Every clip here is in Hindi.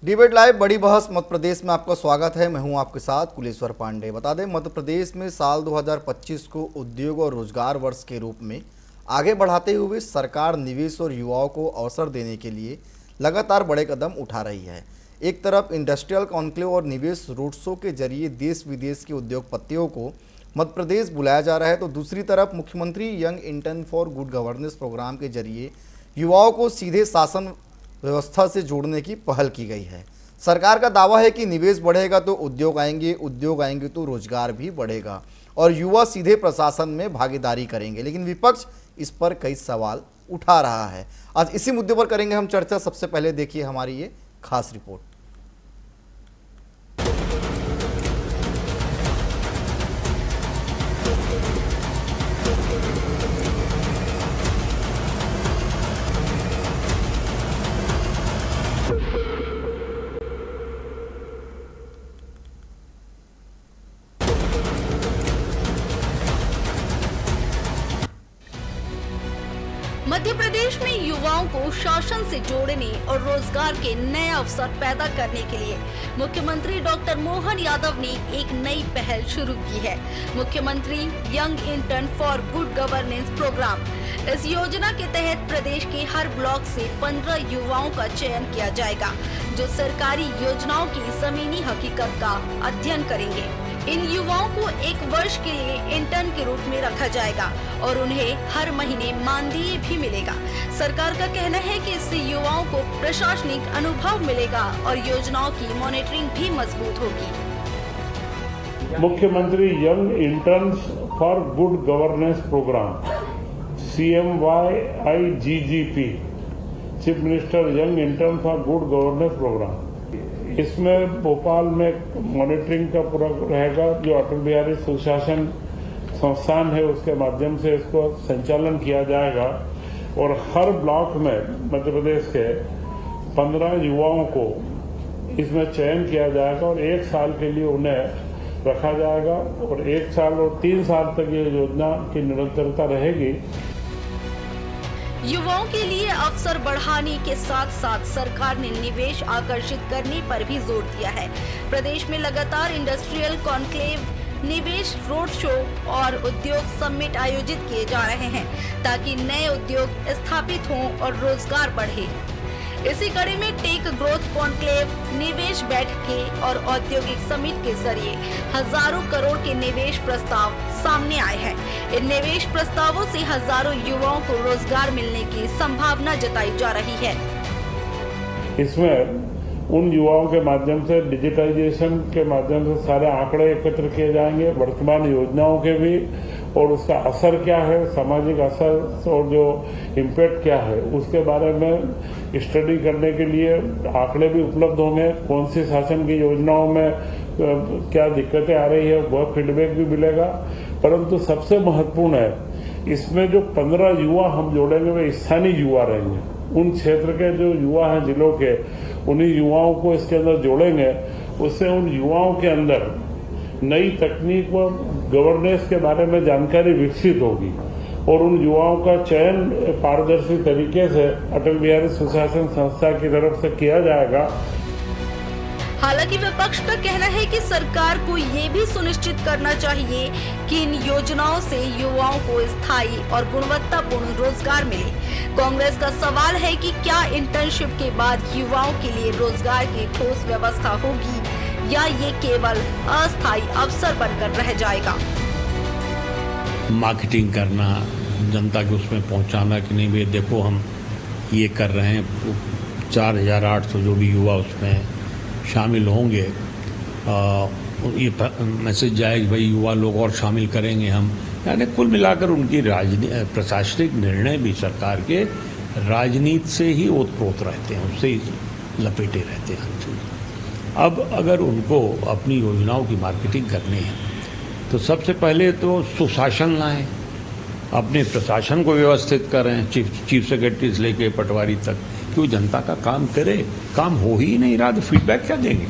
डिबेट लाइव बड़ी बहस मध्य प्रदेश में आपका स्वागत है। मैं हूं आपके साथ कुलेश्वर पांडे। बता दें, मध्य प्रदेश में साल 2025 को उद्योग और रोजगार वर्ष के रूप में आगे बढ़ाते हुए सरकार निवेश और युवाओं को अवसर देने के लिए लगातार बड़े कदम उठा रही है। एक तरफ इंडस्ट्रियल कॉन्क्लेव और निवेश रोड शो के जरिए देश विदेश के उद्योगपतियों को मध्य प्रदेश बुलाया जा रहा है, तो दूसरी तरफ मुख्यमंत्री young intern for good governance program के जरिए युवाओं को सीधे शासन व्यवस्था से जोड़ने की पहल की गई है। सरकार का दावा है कि निवेश बढ़ेगा तो उद्योग आएंगे तो रोजगार भी बढ़ेगा और युवा सीधे प्रशासन में भागीदारी करेंगे। लेकिन विपक्ष इस पर कई सवाल उठा रहा है। आज इसी मुद्दे पर करेंगे हम चर्चा। सबसे पहले देखिए हमारी ये खास रिपोर्ट। मध्य प्रदेश में युवाओं को शासन से जोड़ने और रोजगार के नए अवसर पैदा करने के लिए मुख्यमंत्री डॉक्टर मोहन यादव ने एक नई पहल शुरू की है। मुख्यमंत्री young intern for good governance program. इस योजना के तहत प्रदेश के हर ब्लॉक से 15 युवाओं का चयन किया जाएगा, जो सरकारी योजनाओं की जमीनी हकीकत का अध्ययन करेंगे। इन युवाओं को 1 वर्ष के लिए इंटर्न के रूप में रखा जाएगा और उन्हें हर महीने मानदेय भी मिलेगा। सरकार का कहना है कि इससे युवाओं को प्रशासनिक अनुभव मिलेगा और योजनाओं की मॉनिटरिंग भी मजबूत होगी। मुख्यमंत्री young interns for good governance program CMYIGGP, chief minister young intern for good governance program. इसमें भोपाल में मॉनिटरिंग का पूरा रहेगा, जो अटल बिहारी सुशासन संस्थान है उसके माध्यम से इसको संचालन किया जाएगा और हर ब्लॉक में मध्य प्रदेश के 15 युवाओं को इसमें चयन किया जाएगा और 1 साल के लिए उन्हें रखा जाएगा और 1 साल और 3 साल तक ये योजना की निरंतरता रहेगी। युवाओं के लिए अवसर बढ़ाने के साथ साथ सरकार ने निवेश आकर्षित करने पर भी जोर दिया है। प्रदेश में लगातार इंडस्ट्रियल कॉन्क्लेव, निवेश रोड शो और उद्योग समिट आयोजित किए जा रहे हैं ताकि नए उद्योग स्थापित हों और रोजगार बढ़े। इसी कड़ी में टेक ग्रोथ कॉन्क्लेव, निवेश बैठकें और औद्योगिक समिट के जरिए हजारों करोड़ के निवेश प्रस्ताव सामने आए हैं। इन निवेश प्रस्तावों से हजारों युवाओं को रोजगार मिलने की संभावना जताई जा रही है। इसमें उन युवाओं के माध्यम से डिजिटाइजेशन के माध्यम से सारे आंकड़े एकत्र किए जाएंगे, वर्तमान योजनाओं के भी, और उसका असर क्या है, सामाजिक असर और जो इम्पैक्ट क्या है उसके बारे में स्टडी करने के लिए आंकड़े भी उपलब्ध होंगे। कौन सी शासन की योजनाओं में क्या दिक्कतें आ रही है वह फीडबैक भी मिलेगा। परंतु सबसे महत्वपूर्ण है, इसमें जो 15 युवा हम जोड़ेंगे वे स्थानीय युवा रहेंगे। उन क्षेत्र के जो युवा हैं जिलों के, उन्हीं युवाओं को इसके अंदर जोड़ेंगे। उससे उन युवाओं के अंदर नई तकनीक व गवर्नेंस के बारे में जानकारी विकसित होगी और उन युवाओं का चयन पारदर्शी तरीके से अटल बिहारी सुशासन संस्था की तरफ से किया जाएगा। हालांकि विपक्ष का कहना है कि सरकार को ये भी सुनिश्चित करना चाहिए कि इन योजनाओं से युवाओं को स्थायी और गुणवत्तापूर्ण रोजगार मिले। कांग्रेस का सवाल है कि क्या इंटर्नशिप के बाद युवाओं के लिए रोजगार की ठोस व्यवस्था होगी या ये केवल अस्थायी अवसर बनकर रह जाएगा। मार्केटिंग करना, जनता के उसमें पहुंचाना कि नहीं भाई देखो हम ये कर रहे हैं, 4800 जो भी युवा उसमें शामिल होंगे, ये मैसेज जाएगा भाई युवा लोग और शामिल करेंगे हम। यानी कुल मिलाकर उनकी प्रशासनिक निर्णय भी सरकार के राजनीति से ही ओतप्रोत रहते हैं, उससे ही लपेटे रहते हैं। अब अगर उनको अपनी योजनाओं की मार्केटिंग करनी है तो सबसे पहले तो सुशासन लाएं, अपने प्रशासन को व्यवस्थित करें, चीफ सेक्रेटरी से लेके पटवारी तक, क्यों जनता का काम करे। काम हो ही नहीं रहा तो फीडबैक क्या देंगे।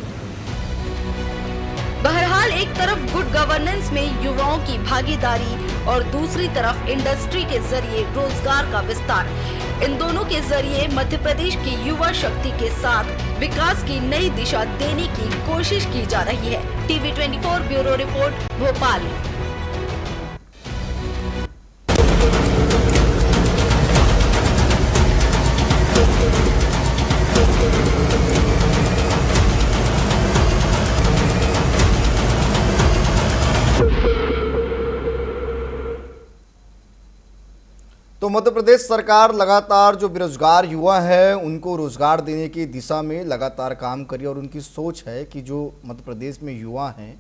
बहरहाल एक तरफ गुड गवर्नेंस में युवाओं की भागीदारी और दूसरी तरफ इंडस्ट्री के जरिए रोजगार का विस्तार। इन दोनों के जरिए मध्य प्रदेश की युवा शक्ति के साथ विकास की नई दिशा देने की कोशिश की जा रही है। TV 24 bureau report, Bhopal. तो मध्य प्रदेश सरकार लगातार जो बेरोजगार युवा है उनको रोजगार देने की दिशा में लगातार काम करी और उनकी सोच है कि जो मध्य प्रदेश में युवा हैं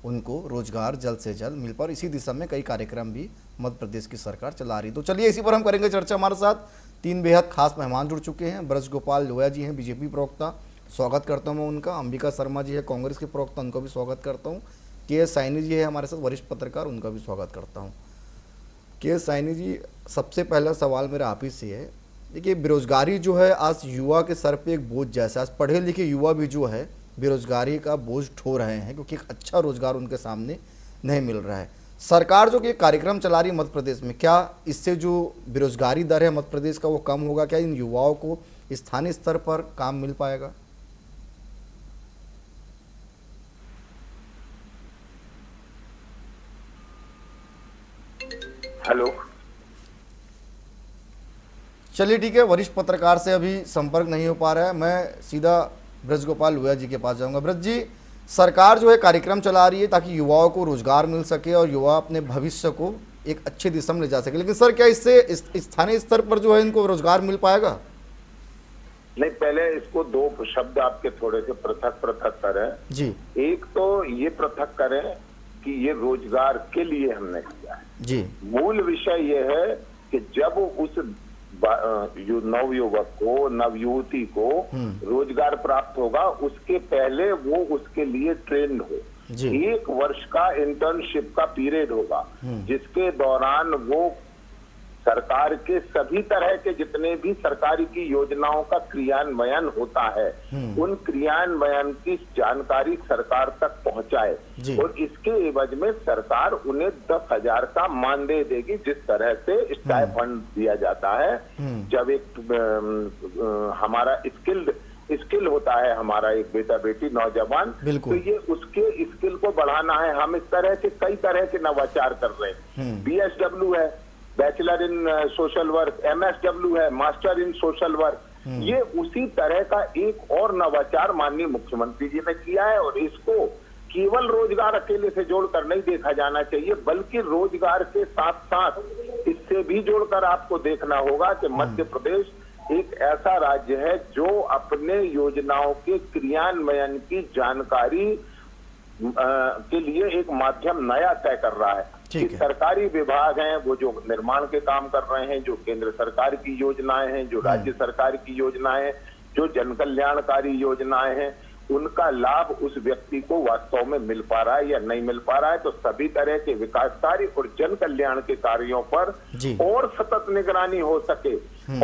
उनको रोजगार जल्द से जल्द मिल पाए। इसी दिशा में कई कार्यक्रम भी मध्य प्रदेश की सरकार चला रही है। तो चलिए इसी पर हम करेंगे चर्चा। हमारे साथ तीन बेहद खास मेहमान जुड़ चुके हैं। ब्रजगोपाल लोहिया जी हैं, बीजेपी प्रवक्ता, स्वागत करता हूँ मैं उनका। अंबिका शर्मा जी है, कांग्रेस के प्रवक्ता, उनका भी स्वागत करता हूँ। के साइनी जी है हमारे साथ, वरिष्ठ पत्रकार, उनका भी स्वागत करता हूँ। के साइनी जी, सबसे पहला सवाल मेरा आप ही से है। देखिए, बेरोजगारी जो है आज युवा के सर पे एक बोझ जैसा, आज पढ़े लिखे युवा भी जो है बेरोजगारी का बोझ ढो रहे हैं क्योंकि एक अच्छा रोजगार उनके सामने नहीं मिल रहा है। सरकार जो कि कार्यक्रम चला रही है मध्य प्रदेश में, क्या इससे जो बेरोजगारी दर है मध्य प्रदेश का वो कम होगा? क्या इन युवाओं को स्थानीय स्तर पर काम मिल पाएगा? हेलो, चलिए ठीक है, वरिष्ठ पत्रकार से अभी संपर्क नहीं हो पा रहा है। मैं सीधा ब्रजगोपाल लोहिया जी के पास जाऊंगा। ब्रज जी, सरकार जो है कार्यक्रम चला रही है ताकि युवाओं को रोजगार मिल सके और युवा अपने भविष्य को एक अच्छी दिशा में ले जा सके, लेकिन सर क्या इससे स्थानीय स्तर पर जो है इनको रोजगार मिल पाएगा? नहीं, पहले इसको दो शब्द आपके थोड़े से पृथक करें जी एक तो ये पृथक करें कि ये रोजगार के लिए हमने किया है जी। मूल विषय ये है कि जब उस नवयुवक को, नवयुवती को रोजगार प्राप्त होगा उसके पहले वो उसके लिए ट्रेंड हो। 1 वर्ष का इंटर्नशिप का पीरियड होगा जिसके दौरान वो सरकार के सभी तरह के जितने भी सरकारी की योजनाओं का क्रियान्वयन होता है उन क्रियान्वयन की जानकारी सरकार तक पहुंचाए और इसके एवज में सरकार उन्हें 10,000 का मानदेय देगी। जिस तरह से स्टाइपेंड दिया जाता है जब एक हमारा स्किल होता है, हमारा एक बेटा बेटी नौजवान, तो ये उसके स्किल को बढ़ाना है। हम इस तरह के कई तरह के नवाचार कर रहे हैं। BSW है, bachelor in social work, MSW है, मास्टर इन सोशल वर्क। ये उसी तरह का एक और नवाचार माननीय मुख्यमंत्री जी ने किया है और इसको केवल रोजगार अकेले से जोड़कर नहीं देखा जाना चाहिए बल्कि रोजगार के साथ साथ इससे भी जोड़कर आपको देखना होगा कि मध्य प्रदेश एक ऐसा राज्य है जो अपने योजनाओं के क्रियान्वयन की जानकारी के लिए एक माध्यम नया तय कर रहा है कि सरकारी विभाग हैं वो जो निर्माण के काम कर रहे हैं, जो केंद्र सरकार की योजनाएं हैं, जो राज्य सरकार की योजनाएं हैं, जो जन कल्याणकारी योजनाएं हैं, उनका लाभ उस व्यक्ति को वास्तव में मिल पा रहा है या नहीं मिल पा रहा है। तो सभी तरह के विकास कार्य और जन कल्याण के कार्यों पर और सतत निगरानी हो सके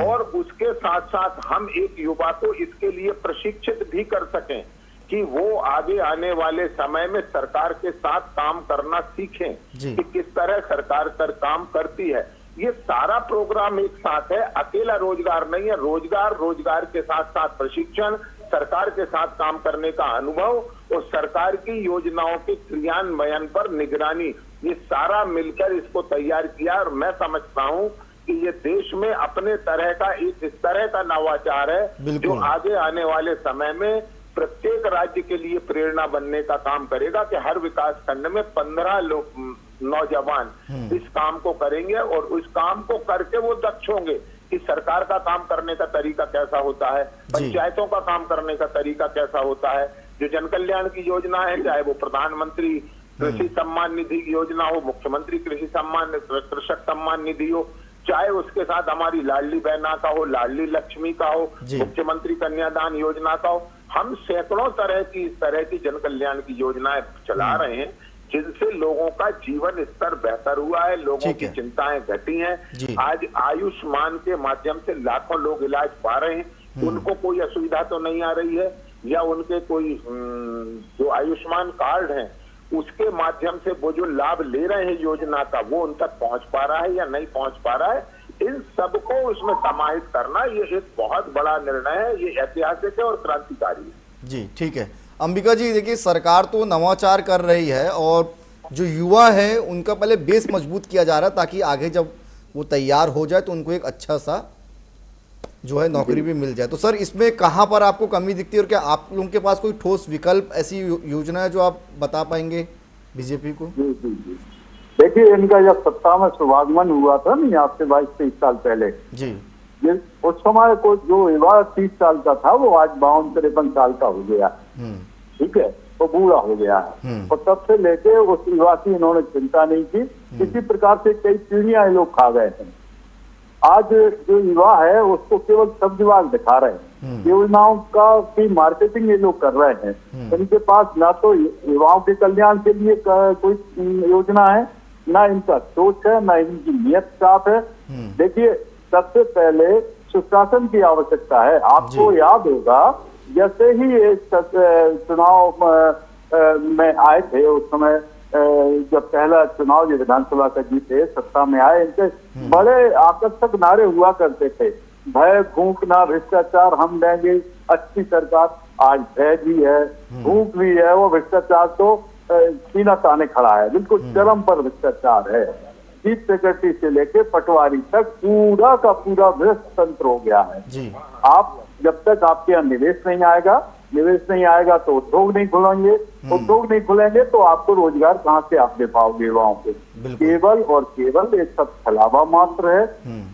और उसके साथ साथ हम एक युवा को इसके लिए प्रशिक्षित भी कर सकें कि वो आगे आने वाले समय में सरकार के साथ काम करना सीखें कि किस तरह सरकार काम करती है। ये सारा प्रोग्राम एक साथ है, अकेला रोजगार नहीं है। रोजगार के साथ साथ प्रशिक्षण, सरकार के साथ काम करने का अनुभव और सरकार की योजनाओं के क्रियान्वयन पर निगरानी, ये सारा मिलकर इसको तैयार किया। और मैं समझता हूँ कि ये देश में अपने तरह का एक इस तरह का नवाचार है जो आगे आने वाले समय में प्रत्येक राज्य के लिए प्रेरणा बनने का काम करेगा कि हर विकास खंड में 15 नौजवान इस काम को करेंगे और उस काम को करके वो दक्ष होंगे कि सरकार का काम करने का तरीका कैसा होता है, पंचायतों का काम करने का तरीका कैसा होता है, जो जन कल्याण की योजना है, चाहे वो प्रधानमंत्री कृषि सम्मान निधि योजना हो, मुख्यमंत्री कृषक सम्मान निधि हो, चाहे उसके साथ हमारी लाडली बहना का हो, लाडली लक्ष्मी का हो, मुख्यमंत्री कन्यादान योजना का हो, हम सैकड़ों तरह की जन कल्याण की योजनाएं चला रहे हैं जिनसे लोगों का जीवन स्तर बेहतर हुआ है, लोगों की चिंताएं घटी हैं। आज आयुष्मान के माध्यम से लाखों लोग इलाज पा रहे हैं, उनको कोई असुविधा तो नहीं आ रही है, या उनके कोई जो आयुष्मान कार्ड है उसके माध्यम से वो जो लाभ ले रहे हैं योजना का वो उन तक पहुंच पा रहा है या नहीं पहुंच पा रहा है, इन सबको उसमें समाहित करना ये एक बहुत बड़ा निर्णय है, ये ऐतिहासिक है और क्रांतिकारी है। जी ठीक है। अंबिका जी देखिए, सरकार तो नवाचार कर रही है और जो युवा है उनका पहले बेस मजबूत किया जा रहा है ताकि आगे जब वो तैयार हो जाए तो उनको एक अच्छा सा जो है नौकरी भी मिल जाए। तो सर इसमें कहाँ पर आपको कमी दिखती है और क्या आप लोगों के पास कोई ठोस विकल्प, ऐसी योजना है जो आप बता पाएंगे बीजेपी को? जी जी जी, देखिए इनका जब सत्ता में शुभागमन हुआ था नहीं, आज से 22-23 साल पहले जी, उस समय को जो युवा 30 साल का था वो आज 52-53 साल का हो गया। ठीक है, वो बूढ़ा हो गया है और तब से लेके उस युवा की इन्होंने चिंता नहीं की। इसी प्रकार से कई पीढ़ियां ये लोग खा गए हैं। आज जो युवा है उसको केवल सब्जीवाल दिखा रहे हैं, योजनाओं की मार्केटिंग ये लोग कर रहे हैं। इनके पास ना तो युवाओं के कल्याण के लिए कोई योजना है, ना इनका सोच है, ना इनकी नियत साफ है। देखिए सबसे पहले सुशासन की आवश्यकता है। आपको याद होगा जैसे ही ये चुनाव में आए थे, उस समय जब पहला चुनाव जो विधानसभा का जीते, सत्ता में आए, इनके बड़े आकर्षक नारे हुआ करते थे, भय भूख ना भ्रष्टाचार हम देंगे अच्छी सरकार। आज भय भी है, भूख भी है, वो भ्रष्टाचार तो सीना ताने खड़ा है, बिल्कुल चरम पर भ्रष्टाचार है। चीफ सेक्रेटरी से लेके पटवारी तक पूरा का पूरा भ्रष्ट तंत्र हो गया है जी। आप जब तक आपके यहाँ निवेश नहीं आएगा तो उद्योग नहीं खुलेंगे, उद्योग नहीं खुलेंगे तो आपको रोजगार कहाँ से आप दे पाओगे युवाओं को? केवल और केवल एक सब छलावा मात्र है।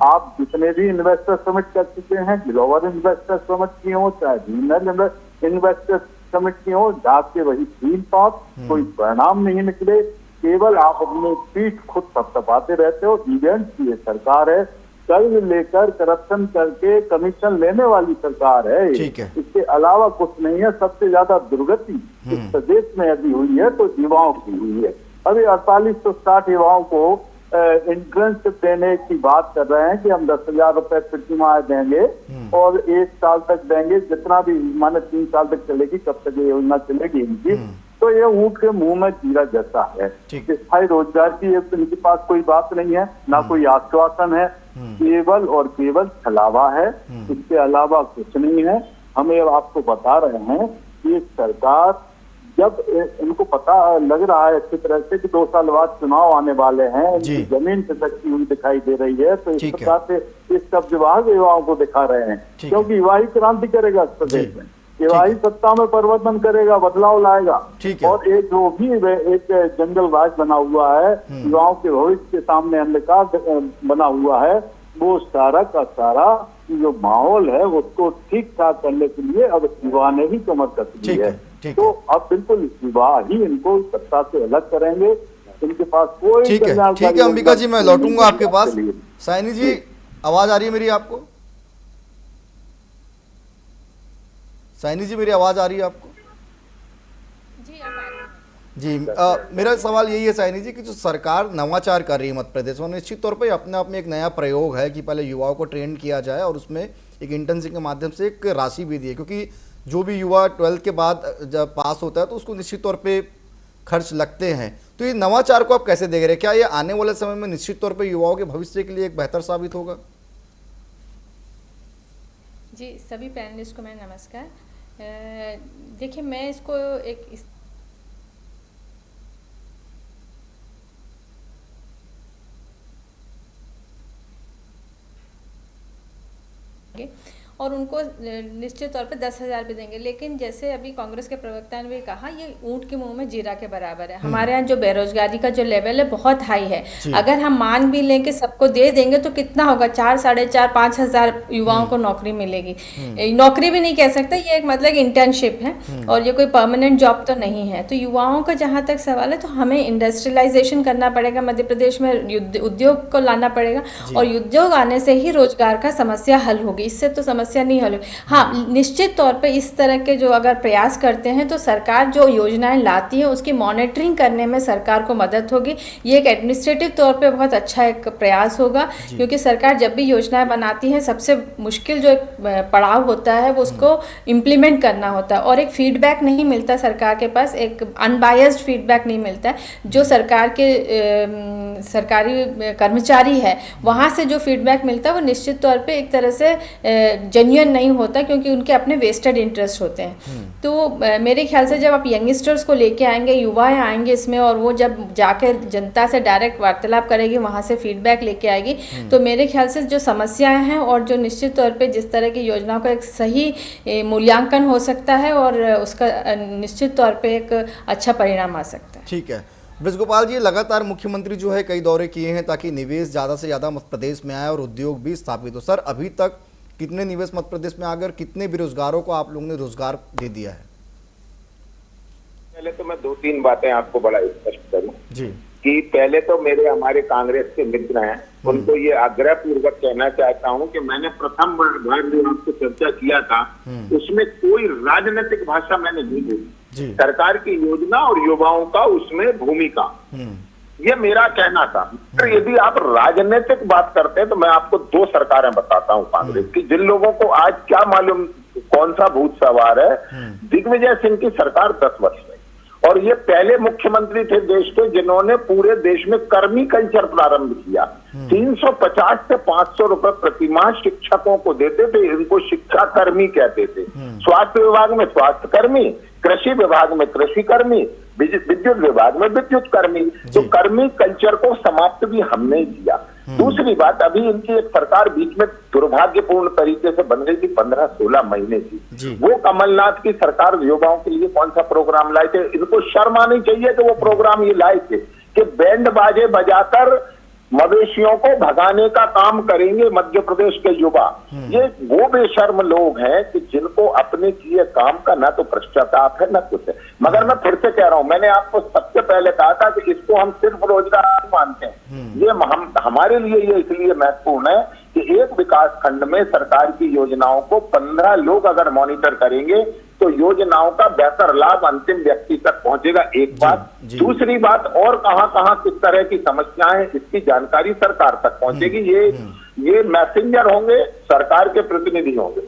आप जितने भी इन्वेस्टर समिट कर चुके हैं, ग्लोबल इन्वेस्टर समिट की हो चाहे रीजनल इन्वेस्टर समिट की हो, जाके वही 3 पास, कोई परिणाम नहीं निकले। केवल आप अपनी पीठ खुद थपथपाते रहते हो। इवेंट की ये सरकार है, कर्ज लेकर करप्शन करके कमीशन लेने वाली सरकार है। इसके अलावा कुछ नहीं है। सबसे ज्यादा दुर्गति इस प्रदेश में यदि हुई है तो युवाओं की हुई है। अभी 4860 युवाओं को इंटर्नशिप देने की बात कर रहे हैं कि हम 10,000 रुपए प्रतिमाह देंगे और 1 साल तक देंगे, जितना भी माने 3 साल तक चलेगी, कब तक ये योजना चलेगी इनकी। तो ये ऊंट के मुंह में जीरा जैसा है। स्थायी रोजगार की इनके पास कोई बात नहीं है, ना कोई आश्वासन है, केवल और केवल छलावा है। इसके अलावा कुछ नहीं है। हमें आपको बता रहे हैं कि सरकार, जब इनको पता लग रहा है अच्छी तरह से कि 2 साल बाद चुनाव आने वाले हैं, इनकी जमीन खिसकती हुई दिखाई दे रही है, तो इस प्रकार से इस कब्जबाज युवाओं को दिखा रहे हैं, क्योंकि युवा ही क्रांति करेगा इस प्रदेश में, युवा ही सत्ता में परिवर्तन करेगा, बदलाव लाएगा। और एक जो भी एक जंगल राज बना हुआ है, युवाओं के भविष्य के सामने अंधकार बना हुआ है, वो सारा का सारा जो माहौल है उसको ठीक ठाक करने के लिए अब युवा ने ही कमर कसी है। तो अब बिल्कुल युवा ही इनको सत्ता से अलग करेंगे। इनके पास कोई ठीक है अंबिका जी, मैं लौटूंगा आपके पास। साइनी जी, आवाज आ रही है मेरी आपको? साइनी जी, मेरी आवाज आ रही है आपको? जी, मेरा सवाल यही है साइनी जी कि जो सरकार नवाचार कर रही है मध्य प्रदेश में, निश्चित तौर पे अपने आप में एक नया प्रयोग है कि पहले युवाओं को ट्रेन किया जाए और उसमें एक इंटर्नशिप के माध्यम से एक राशि भी दी है, क्योंकि जो भी युवा 12th के बाद जब पास होता है तो उसको निश्चित तौर पे खर्च लगते हैं। तो ये नवाचार को आप कैसे देख रहे हैं? क्या ये आने वाले समय में निश्चित तौर पे युवाओं के भविष्य के लिए एक बेहतर साबित होगा? जी, सभी पैनलिस्ट को मैं नमस्कार। देखिए, मैं इसको एक और उनको निश्चित तौर पे 10,000 भी देंगे, लेकिन जैसे अभी कांग्रेस के प्रवक्ता ने भी कहा, ये ऊंट के मुंह में जीरा के बराबर है। हमारे यहाँ जो बेरोजगारी का जो लेवल है बहुत हाई है। अगर हम मान भी लें कि सबको दे देंगे तो कितना होगा? 4, 4.5, 5,000 युवाओं को नौकरी मिलेगी। नौकरी भी नहीं कह सकते, ये एक मतलब इंटर्नशिप है और ये कोई परमानेंट जॉब तो नहीं है। तो युवाओं का जहाँ तक सवाल है, तो हमें इंडस्ट्रियलाइजेशन करना पड़ेगा, मध्य प्रदेश में उद्योग को लाना पड़ेगा और उद्योग आने से ही रोजगार का समस्या हल होगी। इससे तो समस्या समस्या नहीं हल। हाँ, निश्चित तौर पे इस तरह के जो अगर प्रयास करते हैं तो सरकार जो योजनाएं लाती है उसकी मॉनिटरिंग करने में सरकार को मदद होगी। ये एक एडमिनिस्ट्रेटिव तौर पे बहुत अच्छा एक प्रयास होगा, क्योंकि सरकार जब भी योजनाएं बनाती है सबसे मुश्किल जो एक पड़ाव होता है वो उसको इम्प्लीमेंट करना होता है, और एक फीडबैक नहीं मिलता सरकार के पास, एक अनबायस्ड फीडबैक नहीं मिलता है। जो सरकार के सरकारी कर्मचारी है वहाँ से जो फीडबैक मिलता है वो निश्चित तौर पे एक तरह से जेन्युइन नहीं होता, क्योंकि उनके अपने वेस्टेड इंटरेस्ट होते हैं। तो मेरे ख्याल से जब आप यंगस्टर्स को लेके आएंगे, युवाएं आएंगे इसमें, और वो जब जाकर जनता से डायरेक्ट वार्तालाप करेगी, वहाँ से फीडबैक लेके आएगी, तो मेरे ख्याल से जो समस्याएं हैं और जो निश्चित तौर पे जिस तरह की योजनाओं का एक सही मूल्यांकन हो सकता है और उसका निश्चित तौर पे एक अच्छा परिणाम आ सकता है। ठीक है ब्रजगोपाल जी, लगातार मुख्यमंत्री जो है कई दौरे किए हैं ताकि निवेश ज़्यादा से ज़्यादा मध्य प्रदेश में आए और उद्योग भी स्थापित हो। सर, अभी तक कितने निवेश मध्य प्रदेश में आकर कितने बेरोजगारों को आप लोगों ने रोजगार दे दिया है? पहले तो मैं 2-3 बातें आपको बड़ा स्पष्ट करूं जी कि पहले तो हमारे कांग्रेस के मित्र हैं, उनको ये आग्रह पूर्वक कहना चाहता हूं कि मैंने प्रथम बार जो आपसे चर्चा किया था उसमें कोई राजनीतिक भाषा मैंने नहीं दी। सरकार की योजना और युवाओं का उसमें भूमिका, ये मेरा कहना था। तो यदि आप राजनीतिक बात करते हैं तो मैं आपको 2 सरकारें बताता हूं कांग्रेस की, जिन लोगों को आज क्या मालूम कौन सा भूत सवार है। दिग्विजय सिंह की सरकार 10 वर्ष में, और ये पहले मुख्यमंत्री थे देश के जिन्होंने पूरे देश में कर्मी कल्चर प्रारंभ किया। 350 से 500 रुपए प्रतिमाह शिक्षकों को देते थे, इनको शिक्षा कर्मी कहते थे। स्वास्थ्य विभाग में स्वास्थ्य कर्मी, कृषि विभाग में कृषि कर्मी, विद्युत विभाग में विद्युत कर्मी। तो कर्मी कल्चर को समाप्त भी हमने किया। दूसरी बात, अभी इनकी एक सरकार बीच में दुर्भाग्यपूर्ण तरीके से बन गई थी 15-16 महीने की। वो कमलनाथ की सरकार युवाओं के लिए कौन सा प्रोग्राम लाए थे? इनको शर्म आनी चाहिए कि वो प्रोग्राम ये लाए थे कि बैंड बाजे बजाकर मवेशियों को भगाने का काम करेंगे मध्य प्रदेश के युवा। ये वो बेशर्म लोग हैं कि जिनको अपने किए काम का ना तो पश्चाताप है ना कुछ है। मगर मैं फिर से कह रहा हूं, मैंने आपको सबसे पहले कहा था कि इसको हम सिर्फ रोजगार नहीं मानते हैं। ये हमारे लिए ये इसलिए महत्वपूर्ण है कि एक विकास खंड में सरकार की योजनाओं को 15 लोग अगर मॉनिटर करेंगे तो योजनाओं का बेहतर लाभ अंतिम व्यक्ति तक पहुंचेगा। एक बात। दूसरी बात, और कहां किस तरह की समस्याएं हैं इसकी जानकारी सरकार तक पहुंचेगी। ये मैसेंजर होंगे, सरकार के प्रतिनिधि होंगे।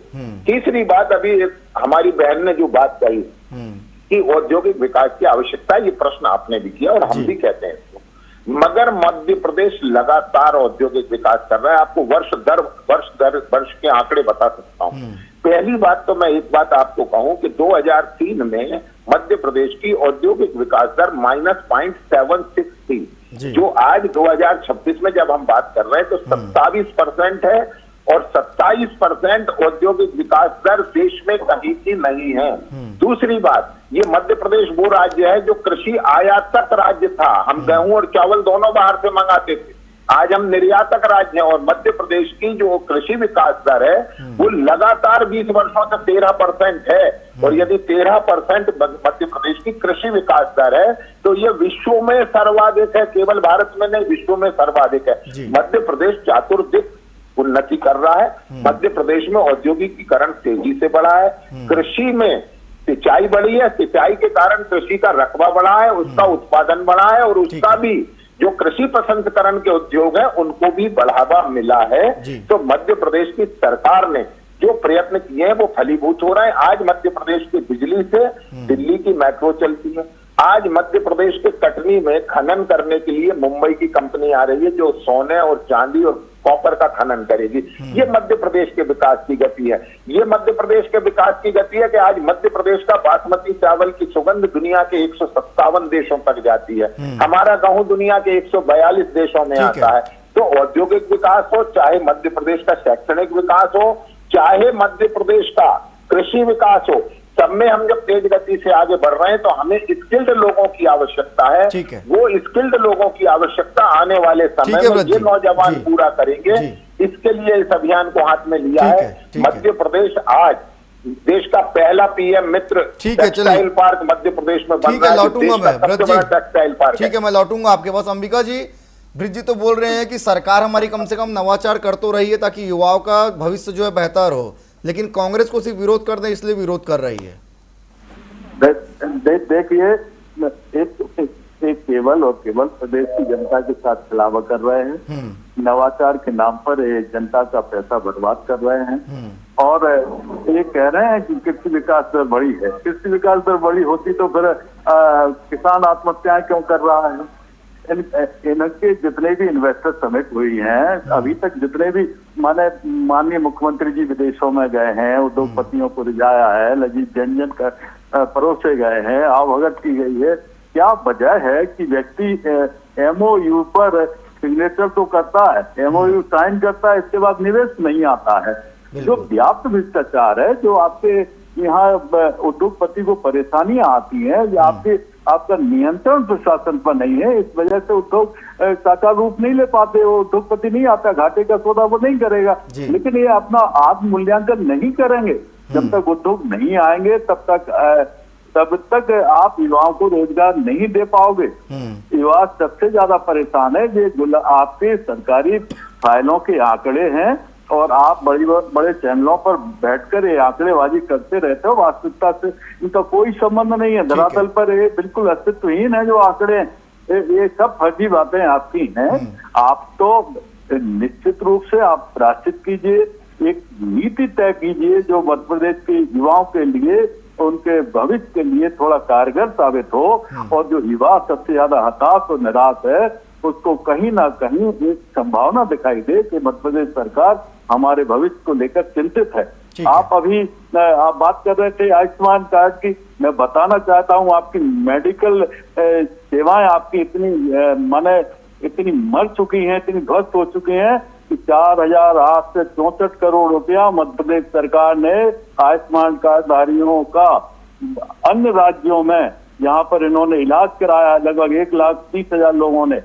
तीसरी बात, अभी हमारी बहन ने जो बात कही कि औद्योगिक विकास की आवश्यकता, ये प्रश्न आपने भी किया और हम भी कहते हैं, मगर मध्य प्रदेश लगातार औद्योगिक विकास कर रहा है। आपको वर्ष के आंकड़े बता सकता हूं। पहली बात तो मैं एक बात आपको कहूं कि 2003 में मध्य प्रदेश की औद्योगिक विकास दर -0.76 थी, जो आज 2026 में जब हम बात कर रहे हैं तो 27% है, और 27% औद्योगिक विकास दर देश में कहीं की नहीं है। दूसरी बात, ये मध्य प्रदेश वो राज्य है जो कृषि आयातक राज्य था। हम गेहूं और चावल दोनों बाहर से मंगाते थे, आज हम निर्यातक राज्य हैं। और मध्य प्रदेश की जो कृषि विकास दर है वो लगातार 20 वर्षों से 13% है, और यदि 13% मध्य प्रदेश की कृषि विकास दर है तो ये विश्व में सर्वाधिक है, केवल भारत में नहीं, विश्व में सर्वाधिक है। मध्य प्रदेश चतुर्दिक उन्नति कर रहा है। मध्य प्रदेश में औद्योगिकीकरण तेजी से बढ़ा है। कृषि में सिंचाई बढ़ी है, सिंचाई के कारण कृषि का रकबा बढ़ा है, उसका उत्पादन बढ़ा है, और उसका भी जो कृषि प्रसंस्करण के उद्योग हैं उनको भी बढ़ावा मिला है। तो मध्य प्रदेश की सरकार ने जो प्रयत्न किए हैं वो फलीभूत हो रहे हैं। आज मध्य प्रदेश की बिजली से दिल्ली की मेट्रो चलती है। आज मध्य प्रदेश के कटनी में खनन करने के लिए मुंबई की कंपनी आ रही है जो सोने और चांदी और कॉपर का खनन करेगी। ये मध्य प्रदेश के विकास की गति है। ये मध्य प्रदेश के विकास की गति है कि आज मध्य प्रदेश का बासमती चावल की सुगंध दुनिया के 157 देशों तक जाती है। हमारा गेहूं दुनिया के 142 देशों में आता है। तो औद्योगिक विकास हो, चाहे मध्य प्रदेश का शैक्षणिक विकास हो, चाहे मध्य प्रदेश का कृषि विकास हो, सब में हम जब तेज गति से आगे बढ़ रहे हैं तो हमें स्किल्ड लोगों की आवश्यकता है। वो स्किल्ड लोगों की आवश्यकता आने वाले समय में ये नौजवान पूरा करेंगे। इसके लिए इस अभियान को हाथ में लिया है। मध्य प्रदेश आज देश का पहला पीएम मित्र टेक्सटाइल पार्क मध्य प्रदेश में बन रहा है। लौटूंगा मैं टेक्सटाइल पार्क। ठीक है, मैं लौटूंगा आपके पास। अंबिका जी, ब्रिज जी तो बोल रहे हैं कि सरकार हमारी कम से कम नवाचार कर तो रही है ताकि युवाओं का भविष्य जो है बेहतर हो, लेकिन कांग्रेस को सिर्फ विरोध कर दे इसलिए विरोध कर रही है। देखिए, एक केवल और केवल प्रदेश की जनता के साथ छलावा कर रहे हैं, नवाचार के नाम पर ये जनता का पैसा बर्बाद कर रहे हैं और ये कह रहे हैं कि कृषि विकास दर बढ़ी है। कृषि विकास दर बढ़ी होती तो फिर किसान आत्महत्याएं क्यों कर रहा है? इनके जितने भी इन्वेस्टर समिट हुई हैं, अभी तक जितने भी माननीय मुख्यमंत्री जी विदेशों में गए हैं, उद्योगपतियों को रिझाया है, लजीज व्यंजन का परोसे गए हैं, आवभगत की गई है, क्या वजह है कि व्यक्ति एमओयू पर सिग्नेचर तो करता है, एमओयू साइन करता है, इसके बाद निवेश नहीं आता है। जो व्याप्त भ्रष्टाचार है, जो आपके यहाँ उद्योगपति को परेशानियां आती हैं, या आपका नियंत्रण प्रशासन पर नहीं है, इस वजह से उद्योग साकार रूप नहीं ले पाते। वो उद्योगपति नहीं आता, घाटे का सौदा वो नहीं करेगा। लेकिन ये अपना आत्म मूल्यांकन नहीं करेंगे। जब तक उद्योग नहीं आएंगे तब तक आप युवाओं को रोजगार नहीं दे पाओगे। युवा सबसे ज्यादा परेशान है। ये आपके सरकारी फाइलों के आंकड़े हैं और आप बड़े चैनलों पर बैठकर ये आंकड़ेबाजी करते रहते हो। वास्तविकता से इनका कोई संबंध नहीं है। धरातल पर ये बिल्कुल अस्तित्वहीन है जो आंकड़े हैं। ये सब फर्जी बातें आपकी हैं। आप तो निश्चित रूप से आप प्राश्चित कीजिए, एक नीति तय कीजिए जो मध्य प्रदेश के युवाओं के लिए, उनके भविष्य के लिए थोड़ा कारगर साबित हो। और जो युवा सबसे ज्यादा हताश और निराश है, उसको कहीं ना कहीं एक संभावना दिखाई दे कि मध्य प्रदेश सरकार हमारे भविष्य को लेकर चिंतित है। आप बात कर रहे थे आयुष्मान कार्ड की। मैं बताना चाहता हूँ, आपकी मेडिकल सेवाएं आपकी इतनी मर चुकी हैं, इतनी ध्वस्त हो चुकी हैं कि 4,864 करोड़ रुपया मध्य प्रदेश सरकार ने आयुष्मान कार्डधारियों का अन्य राज्यों में, यहाँ पर इन्होंने इलाज कराया, लगभग 1,30,000 लोगों ने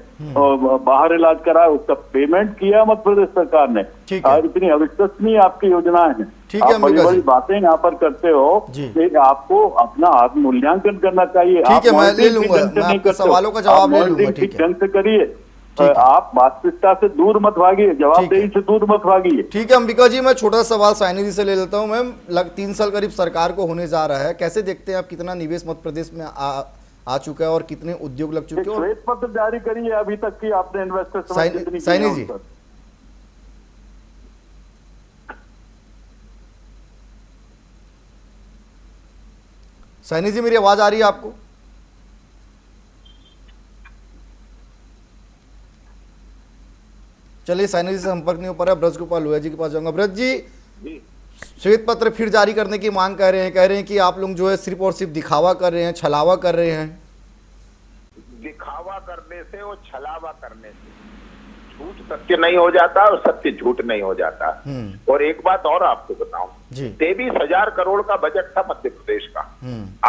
बाहर इलाज कराया, उसका पेमेंट किया मध्य प्रदेश सरकार ने। इतनी अविश्वसनीय आपकी योजनाएं हैं। आप बड़ी बड़ी बातें यहाँ पर करते हो कि आपको अपना आत्म मूल्यांकन करना चाहिए। ठीक है, मैं ले लूंगा, मैं आपके सवालों का जवाब ले लूंगा। ठीक है, ढंग से करिए, आप वास्तविकता से दूर मत भागिए, जवाबदेही से दूर मत भागिए। ठीक है अंबिका जी, मैं छोटा सवाल साइनी जी से ले लेता हूं। मैम, 3 साल करीब सरकार को होने जा रहा है, कैसे देखते हैं आप? कितना निवेश मध्य प्रदेश में आ चुका है और कितने उद्योग लग चुके हैं? श्वेत पत्र जारी करिए अभी तक की आपने इन्वेस्टर साइनी जी। साइनी जी, मेरी आवाज आ रही है आपको? चलिए, साइनी जी से संपर्क नहीं हो पा रहा। ब्रज गोपाल लोहिया जी के पास जाऊंगा। ब्रज जी, श्वेत पत्र फिर जारी करने की मांग कह रहे हैं कि आप लोग जो है सिर्फ और सिर्फ दिखावा कर रहे हैं, छलावा कर रहे हैं। दिखावा करने से और छलावा करने से झूठ सत्य नहीं हो जाता और सत्य झूठ नहीं हो जाता। और एक बात और आपको बताऊं, 23,000 करोड़ का बजट था मध्य प्रदेश का।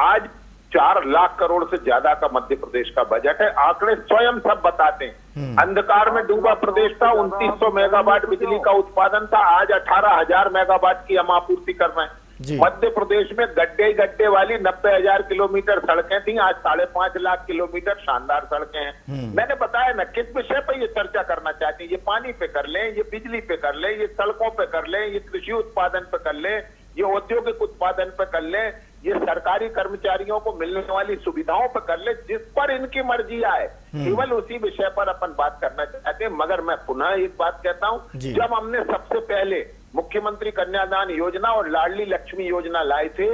आज 4 लाख करोड़ से ज्यादा का मध्य प्रदेश का बजट है। आंकड़े स्वयं सब बताते हैं। अंधकार में डूबा प्रदेश था, 2900 मेगावाट बिजली का उत्पादन था, आज 18,000 मेगावाट की हम आपूर्ति कर रहे हैं। मध्य प्रदेश में गड्ढे वाली 90,000 किलोमीटर सड़कें थी, आज 5.5 लाख किलोमीटर शानदार सड़कें हैं। मैंने बताया ना किस विषय पर ये चर्चा करना चाहते हैं। ये पानी पे कर लें, ये बिजली पे कर लें, ये सड़कों पे कर लें, ये कृषि उत्पादन पे कर लें, ये औद्योगिक उत्पादन पे कर लें, ये सरकारी कर्मचारियों को मिलने वाली सुविधाओं पर कर ले, जिस पर इनकी मर्जी आए, केवल उसी विषय पर अपन बात करना चाहते हैं। मगर मैं पुनः एक बात कहता हूं, जब हमने सबसे पहले मुख्यमंत्री कन्यादान योजना और लाडली लक्ष्मी योजना लाए थे,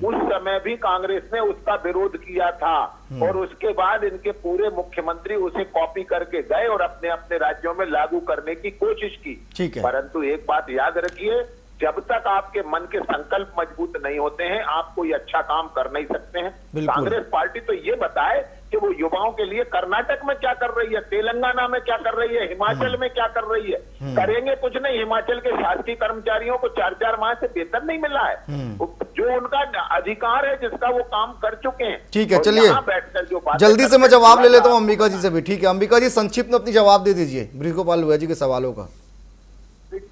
उस समय भी कांग्रेस ने उसका विरोध किया था और उसके बाद इनके पूरे मुख्यमंत्री उसे कॉपी करके गए और अपने अपने राज्यों में लागू करने की कोशिश की। परंतु एक बात याद रखिए, जब तक आपके मन के संकल्प मजबूत नहीं होते हैं, आप कोई अच्छा काम कर नहीं सकते हैं। कांग्रेस पार्टी तो ये बताए कि वो युवाओं के लिए कर्नाटक में क्या कर रही है, तेलंगाना में क्या कर रही है, हिमाचल में क्या कर रही है। करेंगे कुछ नहीं। हिमाचल के शासकीय कर्मचारियों को 4-4 माह से वेतन नहीं मिला है, जो उनका अधिकार है, जिसका वो काम कर चुके हैं। ठीक है, चलिए जल्दी से मैं जवाब ले लेता हूँ अंबिका जी से भी। ठीक है अंबिका जी, संक्षिप्त में अपनी जवाब दे दीजिए ब्रज गोपाल लोहिया जी के सवालों का।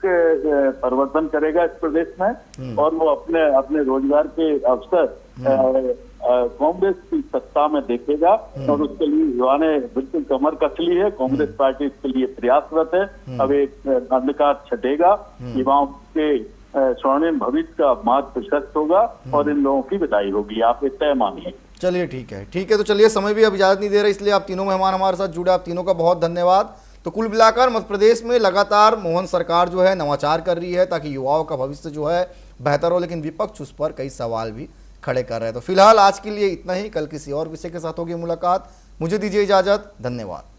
परिवर्तन करेगा इस प्रदेश में और वो अपने रोजगार के अवसर कांग्रेस की सत्ता में देखेगा और उसके लिए युवा ने बिल्कुल कमर कस ली है। कांग्रेस पार्टी इसके लिए प्रयासरत है। अब एक अंधकार छटेगा, युवाओं के स्वर्णिम भविष्य का मार्ग प्रशस्त होगा और इन लोगों की विदाई होगी, आप एक तय मानिए। चलिए ठीक है तो चलिए, समय भी अब इजाज़त नहीं दे रहा, इसलिए आप तीनों मेहमान हमारे साथ जुड़े, आप तीनों का बहुत धन्यवाद। तो कुल मिलाकर मध्य प्रदेश में लगातार मोहन सरकार जो है नवाचार कर रही है ताकि युवाओं का भविष्य जो है बेहतर हो, लेकिन विपक्ष उस पर कई सवाल भी खड़े कर रहे हैं। तो फिलहाल आज के लिए इतना ही, कल किसी और विषय के साथ होगी मुलाकात। मुझे दीजिए इजाज़त, धन्यवाद।